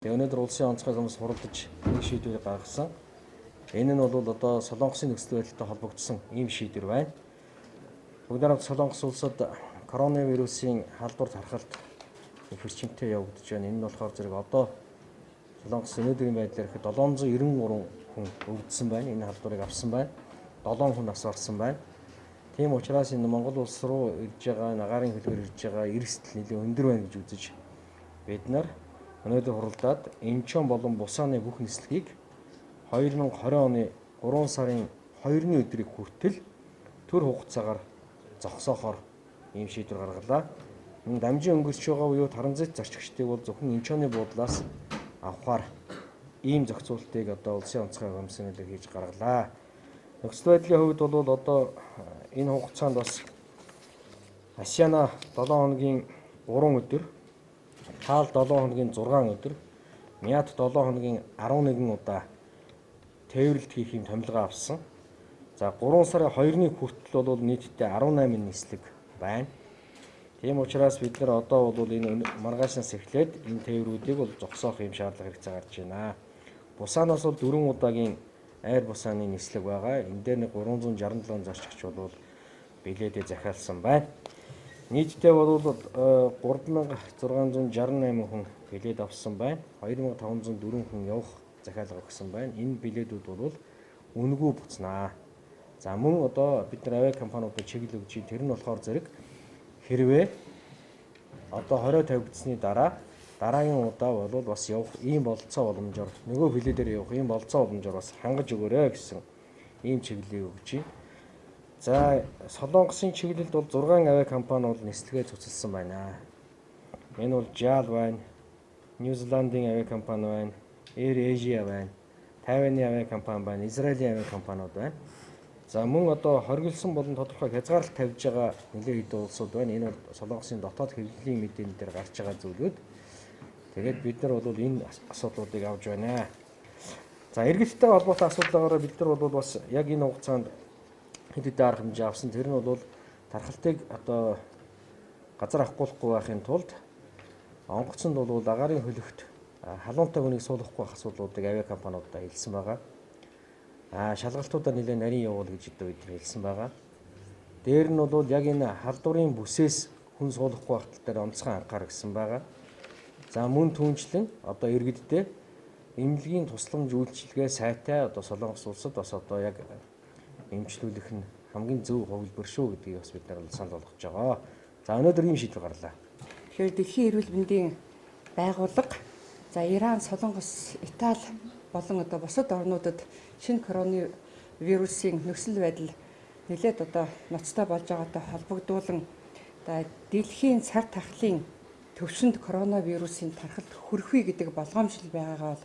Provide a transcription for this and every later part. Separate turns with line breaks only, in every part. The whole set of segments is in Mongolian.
Тэгээ өнөөдөр улсын онцгой замс хуралдаж нэг шийдвэр гаргасан. Энэ нь бол одоо Солонгосын нөхцөл байдалтай холбогдсон ийм шийдвэр байна. Бүгд хамт Солонгос улсад коронавирусын халдвар тархалт их хүчтэй явагдаж байна. Энэ нь болохоор зэрэг одоо Солонгос өнөөдрийн байдлаар ихэд 793 хүн өвдсөн байна. Энэ халдварыг авсан байна. 7 хүн нас барсан байна. Тийм учраас энэ Монгол улс руу ирж байгаа, агаарын хөлөөр ирж байгаа эрсдэл нэлээд өндөр байна гэж үзэж бид нар өнөөдөр хуралдаад Инчон болон Бусаны бүх нислэгийг 2020 оны 3 сарын 2-ны өдрийг хүртэл төр хугацаагаар зогсоохоор ийм шийдвэр гаргалаа. Энэ дамжин өнгөрч байгаа буюу транзит зарчигчдыг бол зөвхөн Инчоны буудлаас авахаар ийм зохицуултыг одоо улсын онцгой комиссоноор хийж гаргалаа. Нөхцөл байдлын хувьд бол одоо энэ хугацаанд бас Асиана 7 хоногийн 3 өдөр, Таал 7 хоногийн 6 өдөр, Мят 7 хоногийн 11 удаа тээвэрлэлт хийх юм томилгоо авсан. За 3 сарын 2-ны хүртэл бол нийтдээ 18 нислэг байна. Тийм учраас бид нар одоо бол энэ маргаашнаас эхлээд энэ тээврүүдийг бол зогсоох юм шаардлага хэрэгцээ гарч байна. Бусанаас бол 4 удаагийн айр бусааны нислэг байгаа. Энэ дээр нэг 367 зарчигч бол билетээ захиалсан байна. Нийтдээ бол 3668 хүн билет авсан байна. 2504 хүн явах захиалга өгсөн байна. Энэ билетүүд бол үнэгүй буцнаа. За мөн одоо бид нар авиа компаниудад чиглэл өгч, тэр нь болохоор зэрэг хэрвээ одоо 20 тавигдсны дараагийн удаа бол бас явах ийм бололцоо боломжоор нөгөө билетээр явах ийм бололцоо боломжоор бас хангаж өгөөрэй гэсэн ийм чиглэлийг өгч байна. За Солонгосын чиглэлд бол 6 авиа компани бол нислэгээ цуцалсан байна. Энэ бол JAL байна, Нью-Зеландын авиа компани байна, Air Asia байна, Тайваны авиа компани байна, Израилийн авиа компаниуд байна. За мөн одоо хоригдсон болон тодорхой хязгаарлалт тавьж байгаа нэлээд хэдэн улсууд байна. Энэ бол Солонгосын дотоод хэвлэлийн мэдээний дээр гарч байгаа зүйлүүд. Тэгээд бид нар бол энэ асуудлуудыг авч байна. За иргэдтэй холбоотой асуудлаараа бид нар бол бас яг энэ хугацаанд хэд хэдэн арга хэмжээ авсан. Тэр нь бол тархалтыг одоо газар авахгүй байхын тулд онгоцонд бол агаарын хөлөгт халуунтай хүнийг суулгахгүй байх асуудлуудыг авиа компаниудаа хэлсэн байгаа. Шалгалтуудаа нэлээд нарийн явуул гэж бид хэлсэн байгаа. Дээр нь бол яг энэ халдварын бүсээс хүн суулгахгүй байх тал дээр онцгой анхаар гэсэн байгаа. За мөн түнчлэн одоо иргэддээ эмнэлгийн тусламж үйлчилгээ сайтай одоо Солонгос улсад бас одоо яг эмчлүүлэх нь хамгийн зөв хувилбар шүү гэдгийг бас бид нар санал болгож байгаа. За өнөөдөр ийм шийдвэр гарлаа.
Тэгэхээр Дэлхийн эрүүл мэндийн байгууллага, за Иран, Солонгос, Итали болон одоо бусад орнуудад шинэ коронавирусын нөхцөл байдал нэлээд одоо ноцтой болж байгаатай холбогдуулан дэлхийн цар тахлын төвшөнд коронавирусын тархалт хүрэх үү гэдэг болгоомжлол байгаагаа бол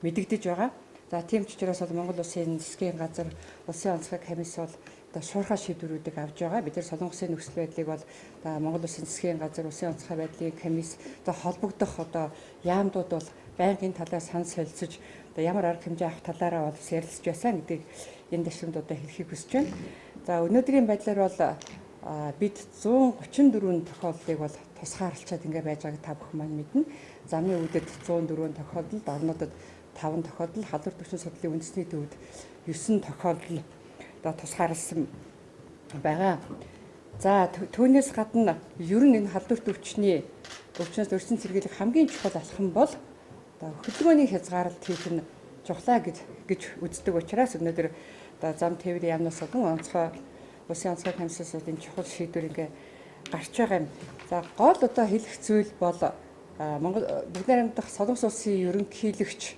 мэдэгдэж байгаа. За тийм ч учраас бол Монгол Улсын засгийн газар, улсын онцгой комисс бол одоо шуурхай шийдвэрүүдийг авч байгаа. Бид нар Солонгосын нөхцөл байдлыг бол Монгол Улсын засгийн газар, улсын онцгой байдлын комисс одоо холбогдох одоо яамдууд бол байнгын талаас санал солилцож одоо ямар арга хэмжээ авах талаараа бол ярилцж байсан гэдгийг энэ ташрамд одоо хэлхийг хүсэж байна. За өнөөдрийн байдлаар бол бид 134 тохиолдлыг бол тусгаарлалцаад ингэ байж байгааг та бүхэн маань мэднэ. Замны өвдөд 104 тохиолдол, орнуудад 5 тохиолдол, халдвар төвчний судлалын үндэсний төвд 9 тохиолдол одоо тусгаарласан байгаа. За түүнээс гадна ер нь энэ халдвар өвчнөөс өрсөн цэргийлэх хамгийн чухал алхам бол одоо хөдөлгөөний хязгаарлалт хийх нь чухлаа гэж үздэг учраас өнөөдөр одоо зам тээврийн яамнаас болон улсын онцгой комиссаас энэ чухал шийдвэр ингээ гарч байгаа юм. За гол одоо хэлэх зүйл бол Монгол бүгд найрамдах Солонгос улсын ерөнхийлөгч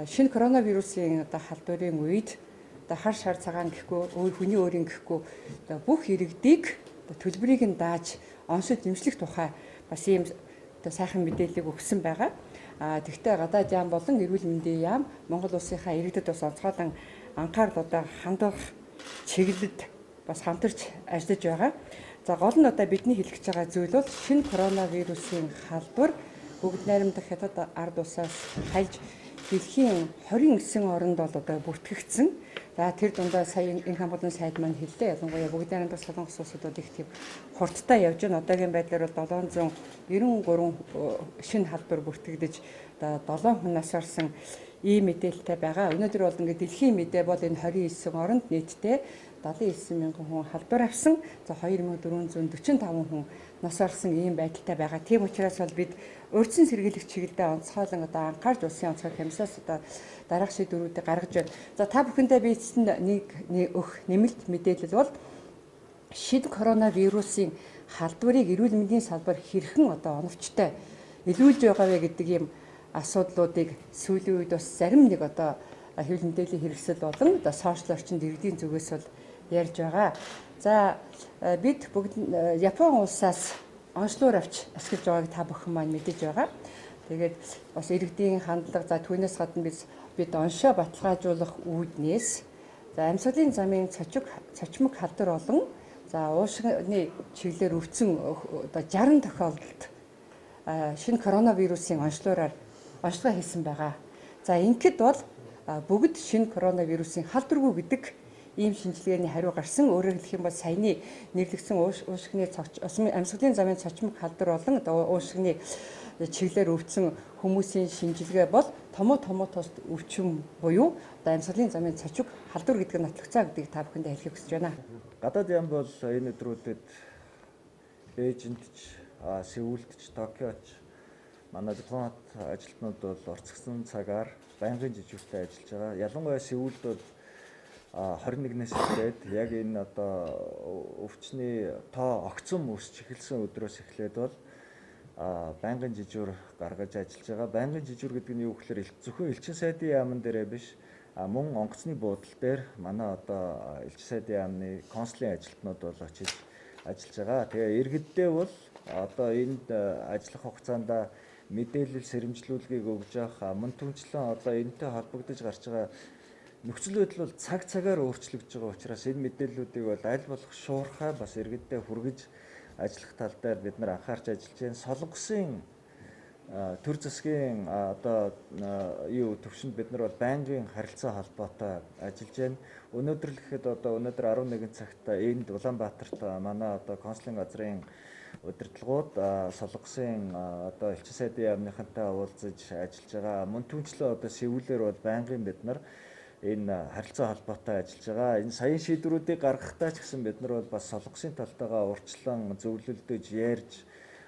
шинэ коронавирусын одоо халдварын үед одоо хар шар цагаан гэхгүй, хүний өөрийн гэхгүй одоо бүх иргэдийг төлбөрийг нь дааж онцод дэмжлэх тухай бас ийм одоо сайхан мэдээллийг өгсөн байгаа. Тэгвэл гадаад яам болон эрүүл мэндийн яам Монгол улсынхаа иргэдэд бас онцгойлон анхаарал одоо хандах чиглэлд бас хамтарч ажиллаж байгаа. За гол нь одоо бидний хэлэх байгаа зүйл бол шинэ коронавирусын халдвар бүгд найрамдах хятад ард улсаас хальж дэлхийн 29 оронд бол одоо бүртгэгдсэн. За тэр дундаа сая энэ хамгаалалтын сайд маань хэллээ. Ялангуяа бүгд найрамдах солонгос улсууд их тийм хурдтай явж байна. Одоогийн байдлаар бол 793 шинэ халдвар бүртгэгдэж одоо 7 хүн нас орсон ийм мэдээлэлтэй байгаа. Өнөөдөр бол ингээд дэлхийн мэдээ бол энэ 29 оронд нийтдээ 79 мянган хүн халдвар авсан. За 2445 хүн нас орсон ийм байдалтай байгаа. Тийм учраас бол бид урьдчилан сэргийлэх чиглэлдээ онцгойлон одоо анхаарч улсын онцгой комиссаас одоо дараах шийдвэрүүдийг гаргаж байна. За та бүхэндээ би эцэст нэг нэмэлт мэдээлэл бол шид коронавирусын халдварыг эрүүл мэндийн салбар хэрхэн одоо оновчтой илүүлж байгаа вэ гэдэг ийм асуудлуудыг сүүлийн үед бас зарим нэг одоо хэвлэл мэдээллийн хэрэгсэл болон одоо сошиал орчинд иргэдийн зүгээс бол ярьж байгаа. За бид бүгд Япон улсаас онцлогоор авч ашиглаж байгааг та бүхэн маань мэдэж байгаа. Тэгээд бас иргэдийн хандлага за түүнээс гадна бид оншоо баталгаажуулах үүднээс за амьсгалын замын цочмог халдвар болон за уушгины чиглэлээр өвцөн одоо 60 тохиолдолд шинэ коронавирусын онцлогоор хийсэн байгаа. За ингэхэд бол бүгд шинэ коронавирусын халдваргүй гэдэг ийм шинжилгээний хариу гарсан. Өөрөөр хэлэх юм бол саяны нэрлэгдсэн уушгины амьсгалын замын цочмог халдвар болон уушгины чиглэлээр өвдсөн хүмүүсийн шинжилгээ бол томоо тус өвчин буюу амьсгалын замын цочмог халдвар гэдэг нь нотлогцоо гэдгийг та бүхэндээ хэлхийг хүсэж байна.
Гадаад яам бол энэ өдрүүдэд Бээжинд ч, Сеулд ч, Токиод ч манай дипломат ажилтнууд бол орцгсон цагаар байнгын жижигтэй ажиллаж байгаа. Ялангуяа Сеулд бол 21-ээс эхлээд яг энэ одоо өвчний тоо огцом өсч эхэлсэн өдрөөс эхлээд бол байнгын жижүүр гаргаж ажиллаж байгаа. Байнгын жижүүр гэдэг нь юу гэхээр зөвхөн элчин сайдын яамн дээрээ биш мөн онгоцны буудлын дээр манай одоо элчин сайдын яамны консулын ажилтнууд бол очиж ажиллаж байгаа. Тэгээ иргэддээ бол одоо энд ажиллах хугацаанд мэдээлэл сэрэмжлүүлгийг өгж явах мөн түнчлэн одоо энэтэй холбогдож гарч байгаа нөхцөл байдал бол цаг цагаар өөрчлөгдөж байгаа учраас энэ мэдээллүүдийг бол аль болох шуурхай бас иргэддээ хүргэж ажиллах тал дээр бид нар анхаарч ажиллаж байна. Солонгосын төр засгийн одоо төвшөнд бид нар бол байнгын харилцаа холбоотой ажиллаж байна. Өнөөдөр л гэхэд одоо өнөөдөр 11 цагт энд Улаанбаатарт манай одоо консулын газрын удирдлагууд солонгосын одоо элчин сайдын яамныхантай уулзаж ажиллаж байгаа. Мөн түнчлэн одоо Сеулээр бол байнгын бид нар энэ харилцаа холбоотой ажиллаж байгаа. Энэ саяын шийдвэрүүдийг гаргахтаа ч гэсэн бид нар бол бас солонгосын талтайгаа урьдчилан зөвлөлдөж ярьж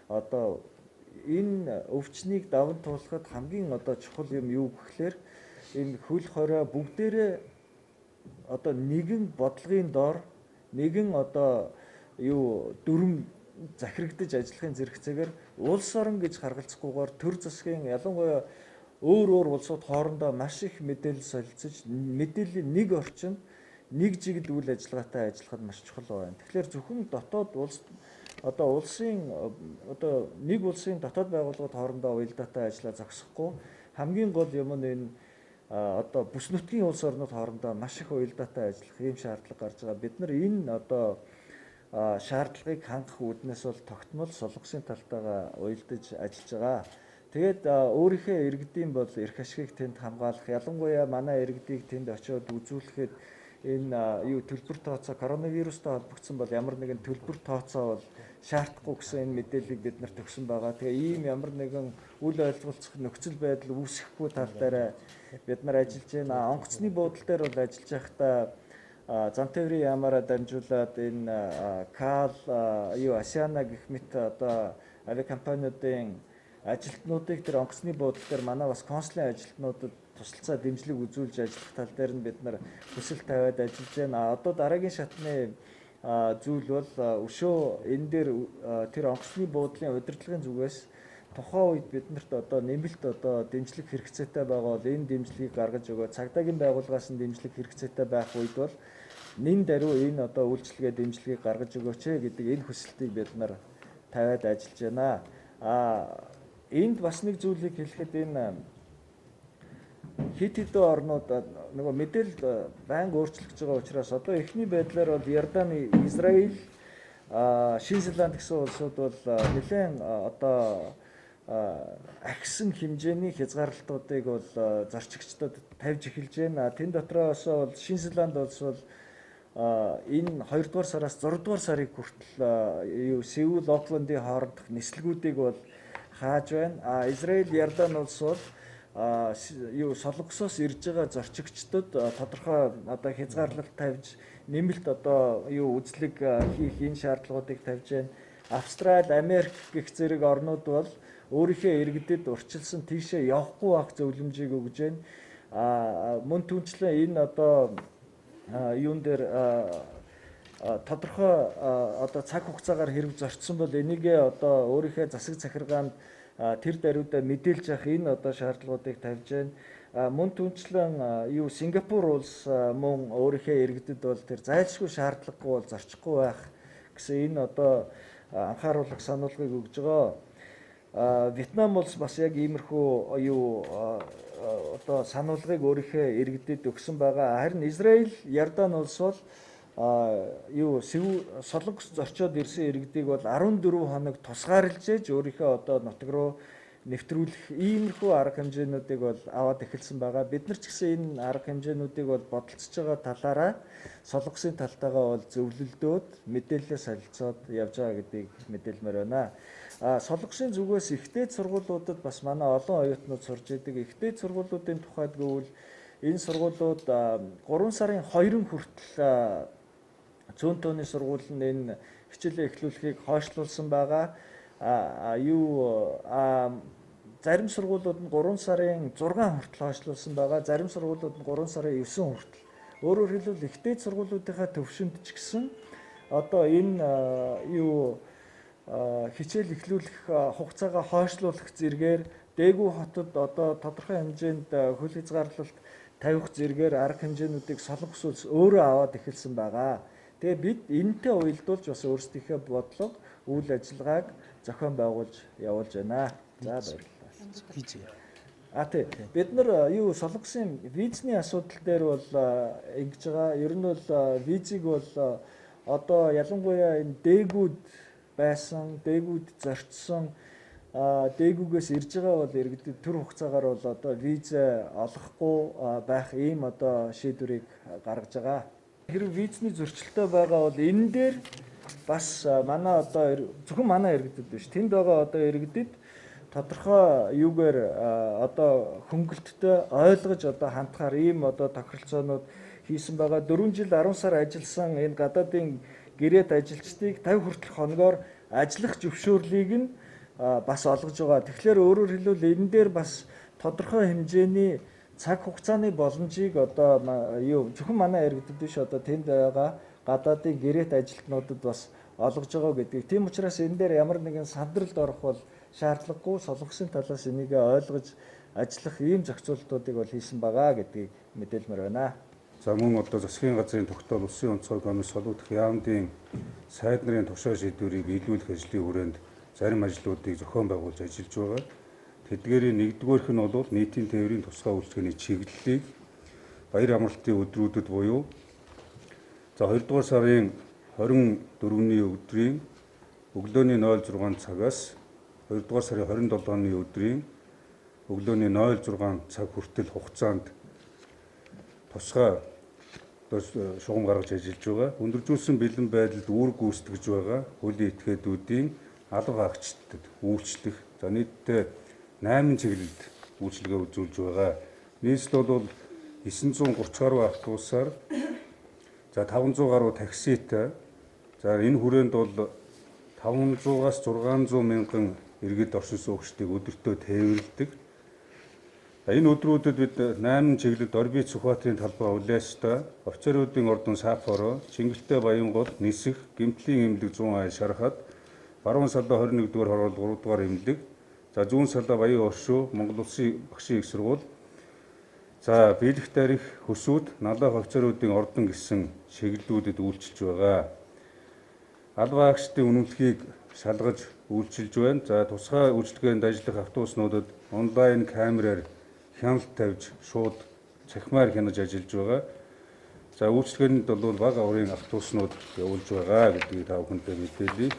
одоо энэ өвчнийг даван туулахад хамгийн одоо чухал юм юу гэхээр энэ хөл хорой бүгдээрээ одоо нэгэн бодлогын доор нэгэн одоо дүрм захирагдаж ажиллахын зэрэгцээгээр улс орон гэж харгалзахгүйгээр төр засгийн ялангуяа өөр улсууд хоорондоо маш их мэдээлэл солилцож мэдээллийн нэг орчинд нэг жигд үйл ажиллагаатай ажиллахад маш чухал байна. Тэгэхээр зөвхөн дотоод улс одоо улсын одоо нэг улсын дотоод байгууллагууд хоорондоо уялдаатай ажиллаа зогсохгүй хамгийн гол юм нь энэ одоо бүс нутгийн улс орнууд хоорондоо маш их уялдаатай ажиллах ийм шаардлага гарч байгаа. Бид нар энэ одоо шаардлагыг хангах үүднээс бол тогтмол солонгосын талтайгаа уялдаж ажиллаж байгаа. Тэгээд өөрийнхөө иргэдийн бол эрх ашигыг тэнд хамгаалах, ялангуяа манай иргэдийг тэнд очиод үзүүлэхэд энэ төлбөр тооцоо коронавирустай холбогдсон бол ямар нэгэн төлбөр тооцоо бол шаардахгүй гэсэн энэ мэдээллийг бид нарт өгсөн байгаа. Тэгээ ийм ямар нэгэн үл ойлголцох нөхцөл байдал үүсэхгүй тал дээр бид нар ажиллаж байна. Онгоцны буудлын дээр бол ажиллаж байхдаа Зантеврийн яамаараа дамжуулаад энэ КАЛ, Асиана гэх мэт одоо авиакомпаниудын ажилтнуудыг тэр онгоцны буудлын дээр манай бас консулын ажилтнуудад тусалцаа дэмжлэг үзүүлж ажиллах тал дээр нь бид нар хүсэл тавиад ажиллаж байна. Одоо дараагийн шатны зүйл бол өшөө энэ дээр тэр онгоцны буудлын удирдлагын зүгээс тухайн үед биднэрт одоо нэмэлт одоо дэмжлэг хэрэгцээтэй байгаа бол энэ дэмжлэгийг гаргаж өгөө цагдаагийн байгууллагаас нь дэмжлэг хэрэгцээтэй байх үед бол нэн даруй энэ одоо үйлчлэгээ дэмжлэгийг гаргаж өгөөч гэдэг энэ хүсэлтийг бид нар тавиад ажиллаж байна. Энд бас нэг зүйлийг хэлэхэд энэ хэд хэдэн орнууд нөгөө мэдээлэл байнга өөрчлөгдөж байгаа учраас одоо эхний байдлаар бол Ярдан, Израиль, Шинэ Зеланд гэсэн улсууд бол нэлээд одоо агсан хэмжээний хязгаарлалтуудыг бол зорчигчдод тавьж эхэлж байна. Тэн дотроос бол Шинэ Зеланд улс бол энэ 2 дугаар сараас 6 дугаар сарыг хүртэл Сеул, Оклендын хоорондох нислэгүүдийг бол хааж байна. Израиль, Ярдан улс бол солонгосоос ирж байгаа зорчигчдод тодорхой одоо хязгаарлалт тавьж нэмэлт одоо үзлэг хийх энэ шаардлагуудыг тавьж байна. Австрали, Америк гэх зэрэг орнууд бол өөрийнхөө иргэдэд урьдчилсан тийшээ явахгүй байх зөвлөмжийг өгж байна. Мөн түүнчлэн энэ одоо юун дээр тодорхой одоо цаг хугацаагаар хэрэг зорчсон бол энийгээ одоо өөрийнхөө засаг захиргаанд тэр даруйдаа мэдээлж явах энэ одоо шаардлагуудыг тавьж байна. Мөн түүнчлэн Сингапур улс мөн өөрийнхөө иргэдэд бол тэр зайлшгүй шаардлагагүй бол зорчихгүй байх гэсэн энэ одоо анхааруулга сануулгыг өгж байгаа. Вьетнам улс бас яг иймэрхүү одоо сануулгыг өөрийнхөө иргэдэд өгсөн байгаа. Харин Израиль, Ярдан улс бол солонгос зорчоод ирсэн иргэдийг бол 14 хоног тусгаарлаж ээж өөрийнхөө одоо нутаг руу нэвтрүүлэх иймэрхүү арга хэмжээнүүдийг бол аваад эхэлсэн байгаа. Бид нар ч гэсэн энэ арга хэмжээнүүдийг бол бодолцож байгаа талаараа солонгосын талтайгаа бол зөвлөлдөөд мэдээлэлээ солилцоод явж байгаа гэдгийг мэдээлмээр байна. Солонгосын зүгээс ихтэй сургуулиудад бас манай олон оюутнууд сурж идэг. Ихтэй сургуулиудын тухайд гэвэл энэ сургуулиуд 3 сарын 2-нд хүртэл зүүн тооны сургууль нь энэ хичээлээ эхлүүлэхийг хойшлуулсан байгаа. Зарим сургуулиуд нь 3 сарын 6 хүртэл хойшлуулсан байгаа. Зарим сургуулиуд нь 3 сарын 9 хүртэл. Өөрөөр хэлбэл ихтэй сургуулиудынхаа төвшөнд ч гэсэн одоо энэ хичээл эхлүүлэх хугацаагаа хойшлуулах зэргээр дээгүүр хотод одоо тодорхой хэмжээнд хөл хязгаарлалт тавих зэргээр арга хэмжээнүүдийг солонгос улс өөрөө аваад эхэлсэн байгаа. Тэгээ бид энэтэй уялдуулж бас өөрсдийнхөө бодлого, үйл ажиллагааг зохион байгуулж явуулж байна. За баярлалаа. Бид нар солонгосын визний асуудал дээр бол ингэж байгаа. Ер нь бол визийг бол одоо ялангуяа энэ дээгүүд байсан, дээгүүд зорчсон дээгүүгээс ирж байгаа бол иргэдэд төр хугацаагаар бол одоо виза олохгүй байх ийм одоо шийдвэрийг гаргаж байгаа. Хэрэг визний зөрчилтэй байгаа бол энэ дээр бас манай одоо зөвхөн манай иргэдэд биш, тэнд байгаа одоо иргэдэд тодорхой юугаар одоо хөнгөлттэй ойлгож одоо хандхаар ийм одоо тохиролцоонууд хийсэн байгаа. 4 жил 10 сар ажилласан энэ гадаадын гэрээт ажилчдыг 50 хүртэлх хоногоор ажиллах зөвшөөрлийг нь бас олгож байгаа. Тэгэхээр өөрөөр хэлбэл энэ дээр бас тодорхой хэмжээний цаг хугацааны боломжийг одоо зөвхөн манай иргэдэд биш одоо тэнд байгаа гадаадын гэрээт ажилтнуудад бас олгож байгаа гэдгийг. Тийм учраас энэ дээр ямар нэгэн сандралд орох бол шаардлагагүй, солонгосын талаас энийг ойлгож ажиллах ийм зохицуултуудыг бол хийсэн байгаа гэдгийг мэдээлмээр байна.
За мөн одоо засгийн газрын тогтоол улсын онцгой комисс солигдох яамдын сайд нарын тушаа шийдвэрийг биелүүлэх ажлын хүрээнд зарим ажлуудыг зохион байгуулж ажиллаж байгаа. Тэдгээрийн нэгдүгээрх нь бол нийтийн тээврийн тусгай үйлчлэгээний чиглэлийг баяр амралтын өдрүүдэд буюу за 2 дугаар сарын 24-ний өдрийн өглөөний 06 цагаас 2 дугаар сарын 27-ны өдрийн өглөөний 06 цаг хүртэл хугацаанд тусгай шугам гаргаж ажиллаж байгаа. Өндөржүүлсэн бэлэн байдалд үүрэг гүйцэтгэж байгаа хөлийн этгээдүүдийн алга хаагчдад үйлчлэх за нийтдээ 8 чиглэлд үйлчилгээ үзүүлж байгаа. Нийслэл бол 930 гаруй автобусаар за 500 гаруй такситай за энэ хүрээнд бол 500-аас 600 мянган иргэд оршин суугчдыг өдөртөө тээвэрлэдэг. Энэ өдрүүдэд бид 8 чиглэлд Орби Сүхбаатарын талбай Улаастай, Офицеруудын ордон Саапоро, Чингэлтэй Баянгол, Нисэх, Гэмтлийн эмнэлэг 100 ай Шархад, Баруун салбай 21-р хороол 3-р эмнэлэг, за зүүн салбай Баян оршуу, Монгол Улсын багшийн их сургууль, за Биелэх тарих, Хөсүүд, Налах офицеруудын ордон гэсэн чиглэлүүдэд үйлчилж байгаа. Алба агчдын үнэмлэхийг шалгаж үйлчилж байна. За тусгай үйлчилгээнд ажиллах автобуснуудад онлайн камераар хяналт тавьж шууд цахимаар хянаж ажиллаж байгаа. За үйлчилгээнд бол бага аврын автобуснууд явуулж байгаа гэдгийг та бүхэндээ мэдээлье.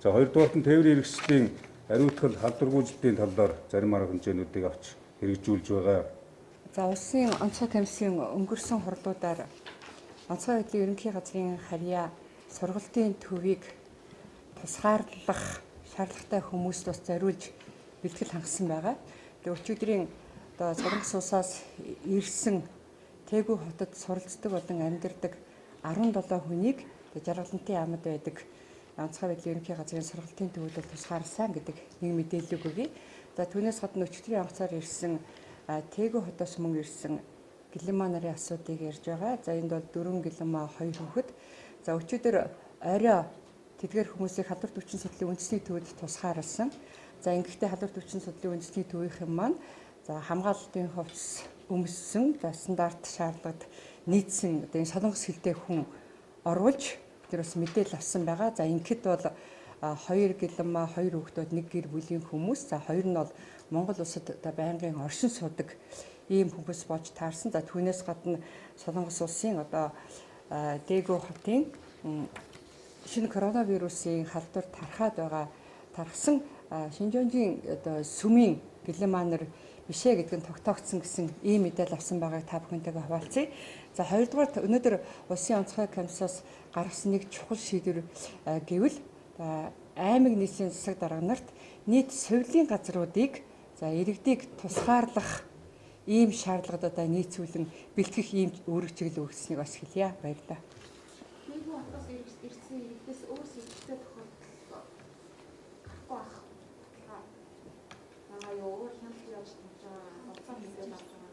За хоёрдугаарт нь тээврийн хэрэгслийн ариутгал халдваргүйжилтийн талаар зарим арга хэмжээнүүдийг авч хэрэгжүүлж байгаа.
За улсын онцгой комиссийн өнгөрсөн хурлуудаар онцгой байдлын ерөнхий газрын харьяа сургалтын төвийг тусгаарлах шаардлагатай хүмүүст бас зориулж бэлтгэл хангасан байгаа. Тэгээ өчигдрийн одоо Солонгос улсаас ирсэн Тэгүү хотод суралцдаг болон амьдардаг 17 хүнийг жаргалантын яамд байдаг онцгой байдлын ерөнхий газрын сургалтын төвөд бол тусгаарласан гэдэг нэг мэдээлэл өгье. За түүнээс гадна өчигдрийн онцгойр ирсэн Тэгүү хотоос мөн ирсэн гэлэнмаа нарын асуудыг ярьж байгаа. За энд бол 4 гэлэнмаа 2 хүүхэд. За өчигдөр орой тэдгээр хүмүүсийг халдварт хүчин судлалын үндэсний төвөд тусгаарласан. За ингэхдээ халдварт хүчин судлалын үндэсний төвийн маань за хамгаалалтын хувцас өмссөн, за стандарт шаардлагад нийцсэн одоо энэ солонгос хэлтэй хүн оруулж тэр бас мэдээлэл авсан байгаа. За ингэхэд бол 2 гэлэнмаа 2 хүүхдүүд нэг гэр бүлийн хүмүүс. За хоёр нь бол Монгол улсад одоо байнгын оршин суудаг ийм хүмүүс болж таарсан. За түүнээс гадна Солонгос улсын одоо Тэгүү хотын шинэ коронавирусын халдвар тархсан Шинжонжийн одоо сүмийн гэлэнмаа нар бишээ гэдэг нь тогтоогдсон гэсэн ийм мэдээлэл авсан байгааг та бүхэнтэйгээ хуваалцъя. За хоёрдугаар өнөөдөр улсын онцгой комиссаас гаргасан нэг чухал шийдвэр гэвэл аймаг нийслэлийн засаг дарга нарт нийт сувилийн газруудыг за иргэдийг тусгаарлах ийм шаардлагад одоо нийцүүлэн бэлтгэх ийм үүрэг чиглэл өгснгийг бас хэлье. Баярлалаа.
Тэгүү хотоос ирсэн иргэдээс өөр сэтгэлтэй тохиолдол гарахгүй байх. Өөр хяналт явж байгаа мэдээлэл авч байгаа.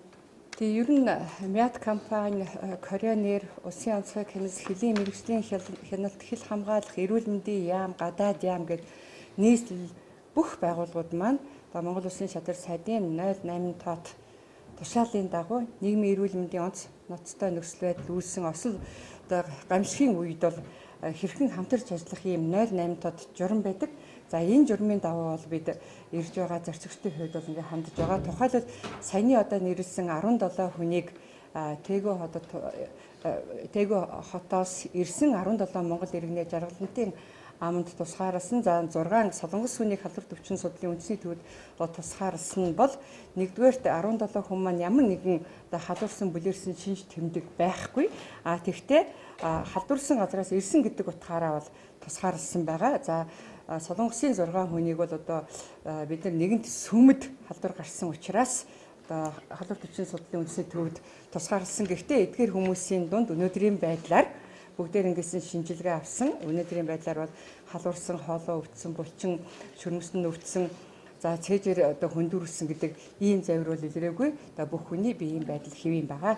Тэгээ ер нь Мят компани, Кореанер, улсын онцгой комисс, хөлийн мэргэжлийн хяналт, хил хамгаалах, эрүүл мэндийн яам, гадаад яам гэдэг нийслэл бүх байгууллагууд маань Монгол улсын шадар сайдын 08 тоот тушаалын дагуу нийгмийн эрүүл мэндийн онц ноцтой нөхцөл байдал үүссэн осол одоо гамшигын үед бол хэрхэн хамтарч ажиллах ийм 08 тод журам байдаг. За энэ журмын даваа бол бид ирж байгаа зарцагчдын хувьд бол ингээ хандж байгаа. Тухайлбал саяны одоо нэрлсэн 17 хүнийг Тэгүү хотоос ирсэн 17 монгол иргэнэ жаргалантын аманд тусгаарласан. За 6 солонгос хүнийг халдварт хүчин судлалын үндэсний төвөд тусгаарласан бол нэгдүгээрт 17 хүн маань ямар нэгэн халдварсан бүлээрсэн шинж тэмдэг байхгүй. Тэгвэл халдварсан газраас ирсэн гэдэг утгаараа бол тусгаарласан байгаа. За солонгосын 6 хүнийг бол одоо бид нар нэгэнт сүмэд халдвар гарсан учраас одоо халдварт хүчин судлалын үндэсний төвөд тусгаарласан. Гэхдээ эдгээр хүмүүсийн дунд өнөөдрийн байдлаар бүгдээр ингэсэн шинжилгээ авсан. Өнөөдрийн байдлаар бол халуурсан, хоолоо өвдсөн, булчин, шүрмэсэн өвдсөн, за цээжээр одоо хөндөрүүлсэн гэдэг ийм завир бол илрээгүй. Одоо бүх хүний биеийн байдал хэвийн байгаа.